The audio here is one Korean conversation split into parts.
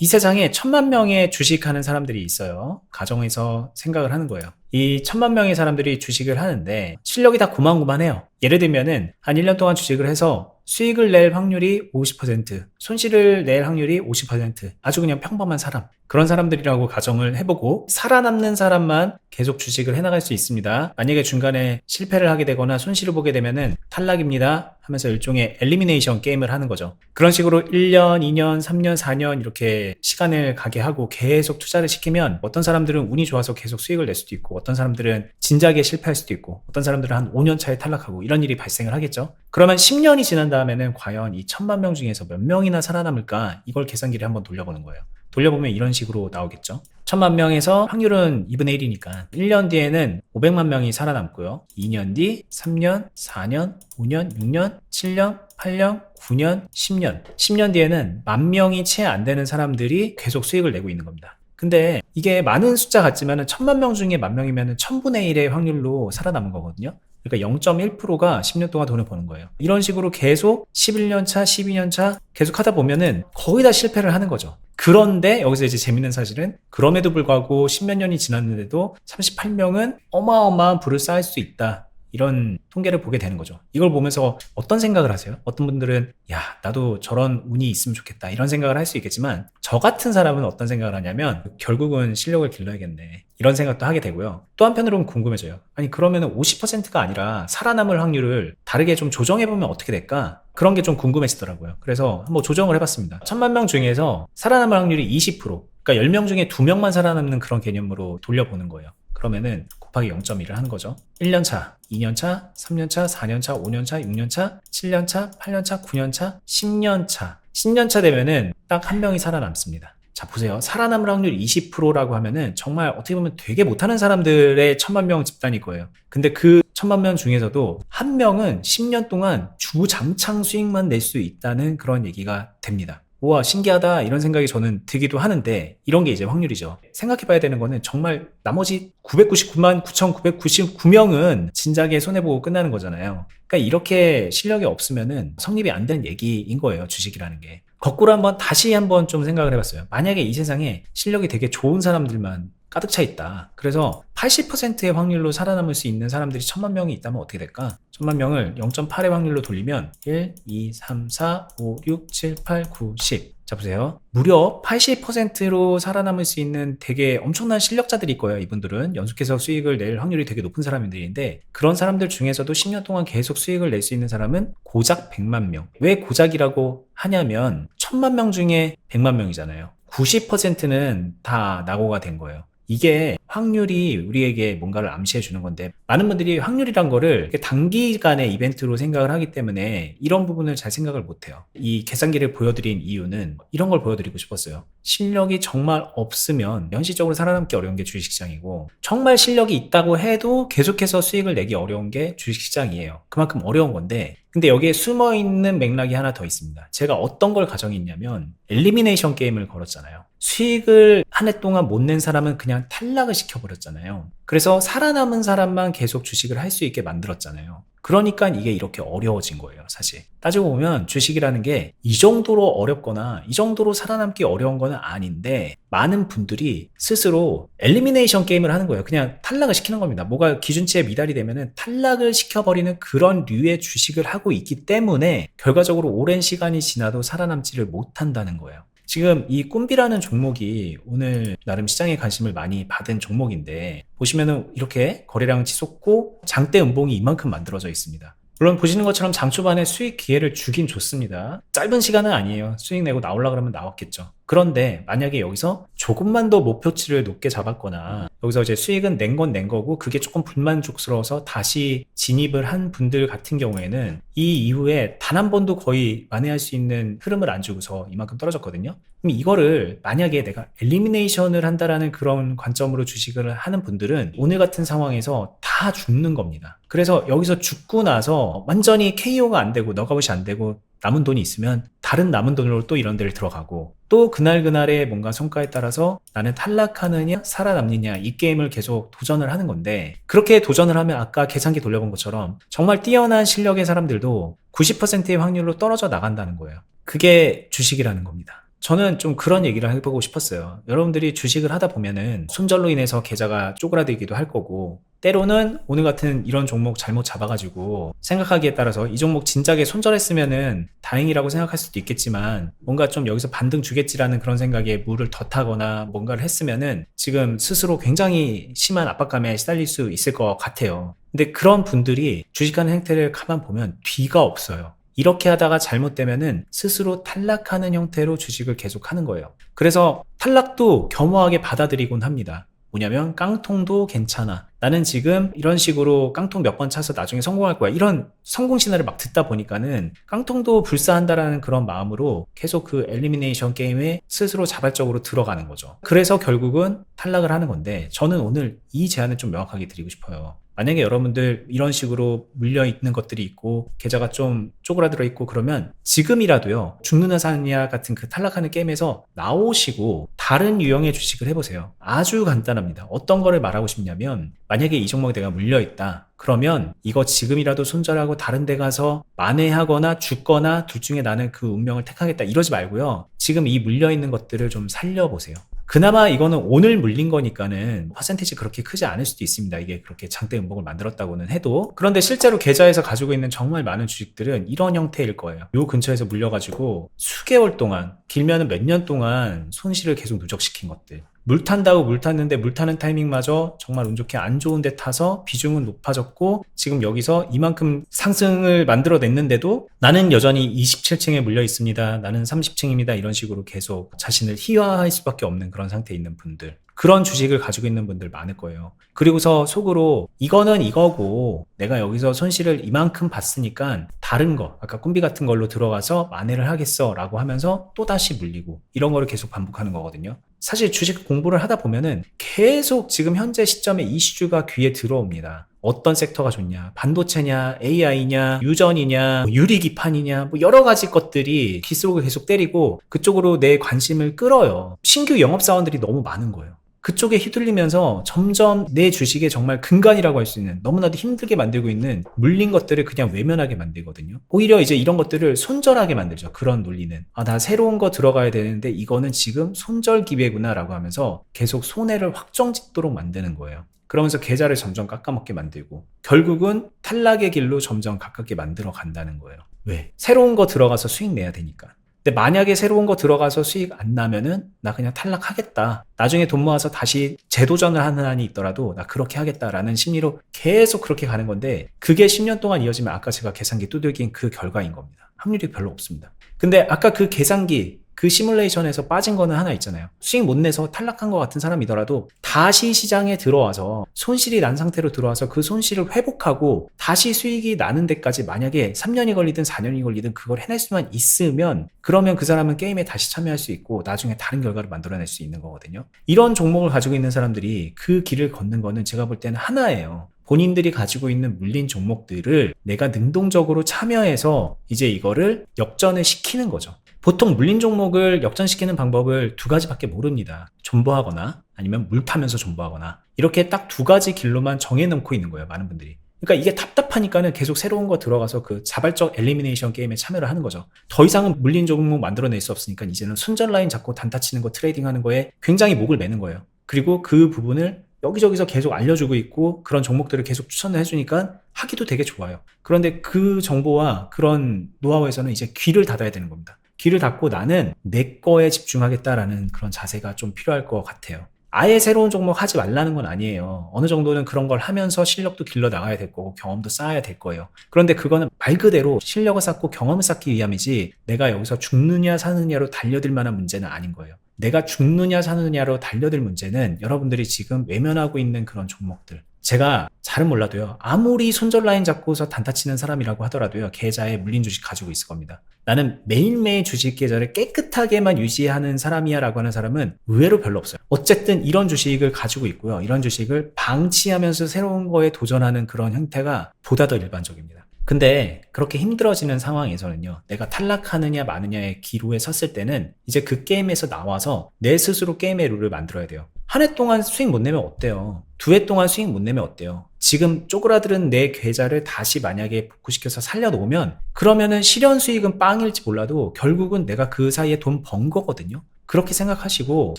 이 세상에 1000만 명의 주식하는 사람들이 있어요. 가정에서 생각을 하는 거예요. 이 1000만 명의 사람들이 주식을 하는데 실력이 다 고만고만해요. 예를 들면은 한 1년 동안 주식을 해서 수익을 낼 확률이 50%, 손실을 낼 확률이 50%, 아주 그냥 평범한 사람. 그런 사람들이라고 가정을 해보고 살아남는 사람만 계속 주식을 해나갈 수 있습니다. 만약에 중간에 실패를 하게 되거나 손실을 보게 되면은 탈락입니다 하면서 일종의 엘리미네이션 게임을 하는 거죠. 그런 식으로 1년, 2년, 3년, 4년 이렇게 시간을 가게 하고 계속 투자를 시키면 어떤 사람들은 운이 좋아서 계속 수익을 낼 수도 있고 어떤 사람들은 진작에 실패할 수도 있고 어떤 사람들은 한 5년 차에 탈락하고 이런 일이 발생을 하겠죠. 그러면 10년이 지난 다음에는 과연 이 1000만 명 중에서 몇 명이나 살아남을까? 이걸 계산기를 한번 돌려보는 거예요. 돌려보면 이런 식으로 나오겠죠. 1000만 명에서 확률은 2분의 1이니까 1년 뒤에는 500만 명이 살아남고요. 2년 뒤, 3년, 4년, 5년, 6년, 7년, 8년, 9년, 10년. 10년 뒤에는 10,000명이 채 안 되는 사람들이 계속 수익을 내고 있는 겁니다. 근데 이게 많은 숫자 같지만 1000만 명 중에 10,000명이면 1000분의 1의 확률로 살아남은 거거든요. 그러니까 0.1%가 10년 동안 돈을 버는 거예요. 이런 식으로 계속 11년 차, 12년 차 계속 하다 보면은 거의 다 실패를 하는 거죠. 그런데 여기서 이제 재밌는 사실은 그럼에도 불구하고 10몇 년이 지났는데도 38명은 어마어마한 부를 쌓을 수 있다. 이런 통계를 보게 되는 거죠. 이걸 보면서 어떤 생각을 하세요? 어떤 분들은 야, 나도 저런 운이 있으면 좋겠다 이런 생각을 할 수 있겠지만 저 같은 사람은 어떤 생각을 하냐면 결국은 실력을 길러야겠네 이런 생각도 하게 되고요. 또 한편으로는 궁금해져요. 아니 그러면 50%가 아니라 살아남을 확률을 다르게 좀 조정해보면 어떻게 될까? 그런 게 좀 궁금해지더라고요. 그래서 한번 조정을 해봤습니다. 1000만 명 중에서 살아남을 확률이 20%, 그러니까 10명 중에 2명만 살아남는 그런 개념으로 돌려보는 거예요. 그러면은 곱하기 0.1을 하는 거죠. 1년차, 2년차, 3년차, 4년차, 5년차, 6년차, 7년차, 8년차, 9년차, 10년차. 10년차 되면은 딱 한 명이 살아남습니다. 자, 보세요. 살아남을 확률 20%라고 하면은 정말 어떻게 보면 되게 못하는 사람들의 1000만 명 집단일 거예요. 근데 그 1000만 명 중에서도 한 명은 10년 동안 주장창 수익만 낼 수 있다는 그런 얘기가 됩니다. 우와, 신기하다 이런 생각이 저는 들기도 하는데 이런 게 이제 확률이죠. 생각해 봐야 되는 거는 정말 나머지 999만 9,999명은 진작에 손해보고 끝나는 거잖아요. 그러니까 이렇게 실력이 없으면은 성립이 안 되는 얘기인 거예요, 주식이라는 게. 거꾸로 다시 한번 좀 생각을 해봤어요. 만약에 이 세상에 실력이 되게 좋은 사람들만 가득 차 있다. 그래서 80%의 확률로 살아남을 수 있는 사람들이 1000만 명이 있다면 어떻게 될까? 1000만 명을 0.8의 확률로 돌리면 1, 2, 3, 4, 5, 6, 7, 8, 9, 10. 자, 보세요. 무려 80%로 살아남을 수 있는 되게 엄청난 실력자들일 거예요. 이분들은 연속해서 수익을 낼 확률이 되게 높은 사람들인데 그런 사람들 중에서도 10년 동안 계속 수익을 낼 수 있는 사람은 고작 100만 명. 왜 고작이라고 하냐면 1000만 명 중에 100만 명이잖아요. 90%는 다 낙오가 된 거예요. 이게 확률이 우리에게 뭔가를 암시해 주는 건데 많은 분들이 확률이란 거를 단기간의 이벤트로 생각을 하기 때문에 이런 부분을 잘 생각을 못해요. 이 계산기를 보여드린 이유는 이런 걸 보여드리고 싶었어요. 실력이 정말 없으면 현실적으로 살아남기 어려운 게 주식시장이고 정말 실력이 있다고 해도 계속해서 수익을 내기 어려운 게 주식시장이에요. 그만큼 어려운 건데 근데 여기에 숨어있는 맥락이 하나 더 있습니다. 제가 어떤 걸 가정했냐면 엘리미네이션 게임을 걸었잖아요. 수익을 한 해 동안 못 낸 사람은 그냥 탈락을 시켜버렸잖아요. 그래서 살아남은 사람만 계속 주식을 할 수 있게 만들었잖아요. 그러니까 이게 이렇게 어려워진 거예요, 사실. 따지고 보면 주식이라는 게 이 정도로 어렵거나 이 정도로 살아남기 어려운 건 아닌데 많은 분들이 스스로 엘리미네이션 게임을 하는 거예요. 그냥 탈락을 시키는 겁니다. 뭐가 기준치에 미달이 되면은 탈락을 시켜버리는 그런 류의 주식을 하고 있기 때문에 결과적으로 오랜 시간이 지나도 살아남지를 못한다는 거예요. 지금 이 꿈비라는 종목이 오늘 나름 시장에 관심을 많이 받은 종목인데 보시면은 이렇게 거래량 치솟고 장대 음봉이 이만큼 만들어져 있습니다. 물론 보시는 것처럼 장 초반에 수익 기회를 주긴 줬습니다. 짧은 시간은 아니에요. 수익 내고 나오려고 그러면 나왔겠죠. 그런데 만약에 여기서 조금만 더 목표치를 높게 잡았거나 여기서 이제 수익은 낸 건 낸 거고 그게 조금 불만족스러워서 다시 진입을 한 분들 같은 경우에는 이 이후에 단 한 번도 거의 만회할 수 있는 흐름을 안 주고서 이만큼 떨어졌거든요. 그럼 이거를 만약에 내가 엘리미네이션을 한다라는 그런 관점으로 주식을 하는 분들은 오늘 같은 상황에서 다 죽는 겁니다. 그래서 여기서 죽고 나서 완전히 KO가 안 되고 너가웃이 안 되고 남은 돈이 있으면 다른 남은 돈으로 또 이런 데를 들어가고 또 그날그날의 뭔가 성과에 따라서 나는 탈락하느냐 살아남느냐 이 게임을 계속 도전을 하는 건데 그렇게 도전을 하면 아까 계산기 돌려본 것처럼 정말 뛰어난 실력의 사람들도 90%의 확률로 떨어져 나간다는 거예요. 그게 주식이라는 겁니다. 저는 좀 그런 얘기를 해보고 싶었어요. 여러분들이 주식을 하다 보면은 손절로 인해서 계좌가 쪼그라들기도 할 거고, 때로는 오늘 같은 이런 종목 잘못 잡아가지고 생각하기에 따라서 이 종목 진작에 손절했으면은 다행이라고 생각할 수도 있겠지만, 뭔가 좀 여기서 반등 주겠지라는 그런 생각에 물을 더 타거나 뭔가를 했으면은 지금 스스로 굉장히 심한 압박감에 시달릴 수 있을 것 같아요. 근데 그런 분들이 주식하는 행태를 가만 보면 뒤가 없어요. 이렇게 하다가 잘못되면은 스스로 탈락하는 형태로 주식을 계속 하는 거예요. 그래서 탈락도 겸허하게 받아들이곤 합니다. 뭐냐면 깡통도 괜찮아. 나는 지금 이런 식으로 깡통 몇 번 차서 나중에 성공할 거야. 이런 성공 신화를 막 듣다 보니까는 깡통도 불사한다라는 그런 마음으로 계속 그 엘리미네이션 게임에 스스로 자발적으로 들어가는 거죠. 그래서 결국은 탈락을 하는 건데, 저는 오늘 이 제안을 좀 명확하게 드리고 싶어요. 만약에 여러분들 이런 식으로 물려있는 것들이 있고 계좌가 좀 쪼그라들어 있고 그러면 지금이라도요, 죽느냐 사느냐 같은 그 탈락하는 게임에서 나오시고 다른 유형의 주식을 해보세요. 아주 간단합니다. 어떤 거를 말하고 싶냐면, 만약에 이 종목에 내가 물려있다 그러면 이거 지금이라도 손절하고 다른 데 가서 만회하거나 죽거나 둘 중에 나는 그 운명을 택하겠다 이러지 말고요, 지금 이 물려있는 것들을 좀 살려보세요. 그나마 이거는 오늘 물린 거니까는 퍼센티지 그렇게 크지 않을 수도 있습니다. 이게 그렇게 장대 음봉을 만들었다고는 해도. 그런데 실제로 계좌에서 가지고 있는 정말 많은 주식들은 이런 형태일 거예요. 요 근처에서 물려가지고 수개월 동안, 길면은 몇 년 동안 손실을 계속 누적시킨 것들. 물 탄다고 물 탔는데 물 타는 타이밍마저 정말 운 좋게 안 좋은 데 타서 비중은 높아졌고, 지금 여기서 이만큼 상승을 만들어냈는데도 나는 여전히 27층에 물려 있습니다, 나는 30층입니다 이런 식으로 계속 자신을 희화할 수밖에 없는 그런 상태에 있는 분들, 그런 주식을 가지고 있는 분들 많을 거예요. 그리고서 속으로 이거는 이거고 내가 여기서 손실을 이만큼 봤으니까 다른 거, 아까 꿈비 같은 걸로 들어가서 만회를 하겠어 라고 하면서 또다시 물리고, 이런 거를 계속 반복하는 거거든요. 사실 주식 공부를 하다 보면은 계속 지금 현재 시점에 이슈가 귀에 들어옵니다. 어떤 섹터가 좋냐, 반도체냐, AI냐, 유전이냐, 유리기판이냐, 뭐 여러 가지 것들이 귓속을 계속 때리고 그쪽으로 내 관심을 끌어요. 신규 영업사원들이 너무 많은 거예요. 그쪽에 휘둘리면서 점점 내 주식의 정말 근간이라고 할 수 있는, 너무나도 힘들게 만들고 있는 물린 것들을 그냥 외면하게 만들거든요. 오히려 이제 이런 것들을 손절하게 만들죠. 그런 논리는, 나 새로운 거 들어가야 되는데 이거는 지금 손절 기회구나 라고 하면서 계속 손해를 확정짓도록 만드는 거예요. 그러면서 계좌를 점점 깎아먹게 만들고 결국은 탈락의 길로 점점 가깝게 만들어 간다는 거예요. 왜? 새로운 거 들어가서 수익 내야 되니까. 근데 만약에 새로운 거 들어가서 수익 안 나면은 나 그냥 탈락하겠다, 나중에 돈 모아서 다시 재도전을 하는 한이 있더라도 나 그렇게 하겠다라는 심리로 계속 그렇게 가는 건데, 그게 10년 동안 이어지면 아까 제가 계산기 두들긴 그 결과인 겁니다. 확률이 별로 없습니다. 근데 아까 그 계산기, 그 시뮬레이션에서 빠진 거는 하나 있잖아요. 수익 못 내서 탈락한 것 같은 사람이더라도 다시 시장에 들어와서 손실이 난 상태로 들어와서 그 손실을 회복하고 다시 수익이 나는 데까지 만약에 3년이 걸리든 4년이 걸리든 그걸 해낼 수만 있으면, 그러면 그 사람은 게임에 다시 참여할 수 있고 나중에 다른 결과를 만들어낼 수 있는 거거든요. 이런 종목을 가지고 있는 사람들이 그 길을 걷는 거는 제가 볼 때는 하나예요. 본인들이 가지고 있는 물린 종목들을 내가 능동적으로 참여해서 이제 이거를 역전을 시키는 거죠. 보통 물린 종목을 역전시키는 방법을 두 가지밖에 모릅니다. 존버하거나 아니면 물 타면서 존버하거나, 이렇게 딱 두 가지 길로만 정해놓고 있는 거예요, 많은 분들이. 그러니까 이게 답답하니까는 계속 새로운 거 들어가서 그 자발적 엘리미네이션 게임에 참여를 하는 거죠. 더 이상은 물린 종목 만들어낼 수 없으니까 이제는 손절 라인 잡고 단타 치는 거, 트레이딩 하는 거에 굉장히 목을 매는 거예요. 그리고 그 부분을 여기저기서 계속 알려주고 있고 그런 종목들을 계속 추천을 해주니까 하기도 되게 좋아요. 그런데 그 정보와 그런 노하우에서는 이제 귀를 닫아야 되는 겁니다. 귀를 닫고 나는 내 거에 집중하겠다라는 그런 자세가 좀 필요할 것 같아요. 아예 새로운 종목 하지 말라는 건 아니에요. 어느 정도는 그런 걸 하면서 실력도 길러 나가야 될 거고 경험도 쌓아야 될 거예요. 그런데 그거는 말 그대로 실력을 쌓고 경험을 쌓기 위함이지, 내가 여기서 죽느냐 사느냐로 달려들 만한 문제는 아닌 거예요. 내가 죽느냐 사느냐로 달려들 문제는 여러분들이 지금 외면하고 있는 그런 종목들, 제가 잘은 몰라도요, 아무리 손절 라인 잡고서 단타 치는 사람이라고 하더라도요, 계좌에 물린 주식 가지고 있을 겁니다. 나는 매일매일 주식 계좌를 깨끗하게만 유지하는 사람이야 라고 하는 사람은 의외로 별로 없어요. 어쨌든 이런 주식을 가지고 있고요, 이런 주식을 방치하면서 새로운 거에 도전하는 그런 형태가 보다 더 일반적입니다. 근데 그렇게 힘들어지는 상황에서는요, 내가 탈락하느냐 마느냐의 기로에 섰을 때는 이제 그 게임에서 나와서 내 스스로 게임의 룰을 만들어야 돼요. 한 해 동안 수익 못 내면 어때요? 두 해 동안 수익 못 내면 어때요? 지금 쪼그라드는 내 계좌를 다시 만약에 복구시켜서 살려놓으면 그러면은 실현 수익은 빵일지 몰라도 결국은 내가 그 사이에 돈 번 거거든요. 그렇게 생각하시고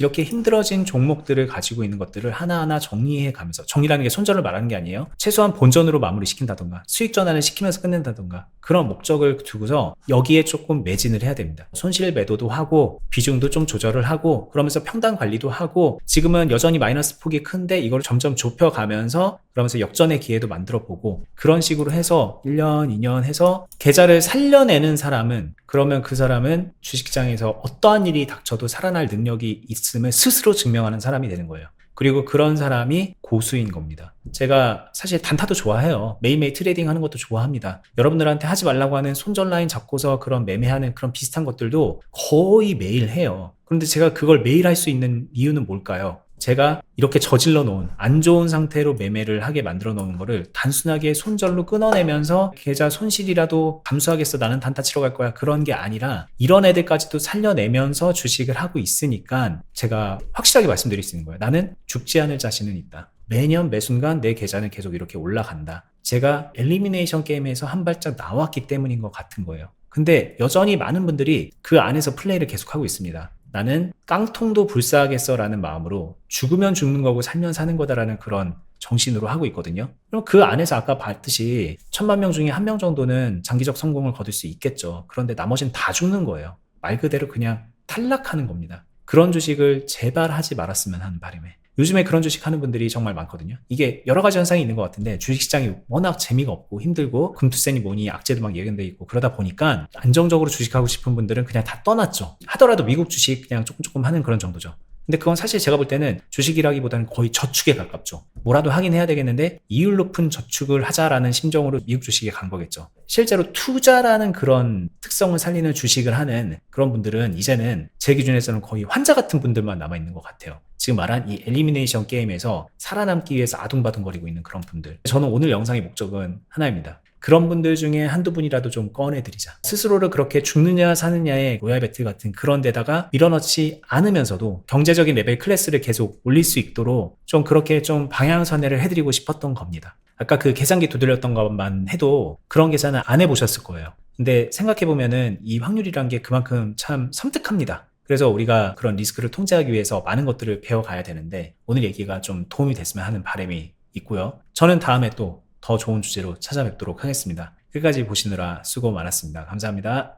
이렇게 힘들어진 종목들을 가지고 있는 것들을 하나하나 정리해 가면서, 정리라는 게 손절을 말하는 게 아니에요. 최소한 본전으로 마무리 시킨다던가 수익 전환을 시키면서 끝낸다던가 그런 목적을 두고서 여기에 조금 매진을 해야 됩니다. 손실 매도도 하고 비중도 좀 조절을 하고 그러면서 평단 관리도 하고, 지금은 여전히 마이너스 폭이 큰데 이걸 점점 좁혀가면서 그러면서 역전의 기회도 만들어 보고, 그런 식으로 해서 1년, 2년 해서 계좌를 살려내는 사람은, 그러면 그 사람은 주식시장에서 어떠한 일이 닥쳐도 살아날 능력이 있음을 스스로 증명하는 사람이 되는 거예요. 그리고 그런 사람이 고수인 겁니다. 제가 사실 단타도 좋아해요. 매일매일 트레이딩 하는 것도 좋아합니다. 여러분들한테 하지 말라고 하는 손절 라인 잡고서 그런 매매하는 그런 비슷한 것들도 거의 매일 해요. 그런데 제가 그걸 매일 할 수 있는 이유는 뭘까요? 제가 이렇게 저질러 놓은 안 좋은 상태로 매매를 하게 만들어 놓은 거를 단순하게 손절로 끊어내면서 계좌 손실이라도 감수하겠어, 나는 단타 치러 갈 거야, 그런 게 아니라 이런 애들까지도 살려내면서 주식을 하고 있으니까 제가 확실하게 말씀드릴 수 있는 거예요. 나는 죽지 않을 자신은 있다. 매년 매순간 내 계좌는 계속 이렇게 올라간다. 제가 엘리미네이션 게임에서 한 발짝 나왔기 때문인 것 같은 거예요. 근데 여전히 많은 분들이 그 안에서 플레이를 계속하고 있습니다. 나는 깡통도 불사하겠어 라는 마음으로 죽으면 죽는 거고 살면 사는 거다라는 그런 정신으로 하고 있거든요. 그럼 그 안에서 아까 봤듯이 1000만 명 중에 1명 정도는 장기적 성공을 거둘 수 있겠죠. 그런데 나머지는 다 죽는 거예요. 말 그대로 그냥 탈락하는 겁니다. 그런 주식을 제발 하지 말았으면 하는 바람에, 요즘에 그런 주식 하는 분들이 정말 많거든요. 이게 여러 가지 현상이 있는 것 같은데, 주식시장이 워낙 재미가 없고 힘들고 금투세니 뭐니 악재도 막 예견돼 있고 그러다 보니까 안정적으로 주식하고 싶은 분들은 그냥 다 떠났죠. 하더라도 미국 주식 그냥 조금 하는 그런 정도죠. 근데 그건 사실 제가 볼 때는 주식이라기보다는 거의 저축에 가깝죠. 뭐라도 하긴 해야 되겠는데 이율 높은 저축을 하자라는 심정으로 미국 주식에 간 거겠죠. 실제로 투자라는 그런 특성을 살리는 주식을 하는 그런 분들은 이제는 제 기준에서는 거의 환자 같은 분들만 남아있는 것 같아요. 지금 말한 이 엘리미네이션 게임에서 살아남기 위해서 아둥바둥거리고 있는 그런 분들. 저는 오늘 영상의 목적은 하나입니다. 그런 분들 중에 한두 분이라도 좀 꺼내드리자. 스스로를 그렇게 죽느냐 사느냐의 로얄 배틀 같은 그런 데다가 밀어넣지 않으면서도 경제적인 레벨 클래스를 계속 올릴 수 있도록 좀 그렇게 좀 방향선회를 해드리고 싶었던 겁니다. 아까 그 계산기 두드렸던 것만 해도 그런 계산을 안 해보셨을 거예요. 근데 생각해보면은 이 확률이란 게 그만큼 참 섬뜩합니다. 그래서 우리가 그런 리스크를 통제하기 위해서 많은 것들을 배워가야 되는데, 오늘 얘기가 좀 도움이 됐으면 하는 바람이 있고요. 저는 다음에 또 더 좋은 주제로 찾아뵙도록 하겠습니다. 끝까지 보시느라 수고 많았습니다. 감사합니다.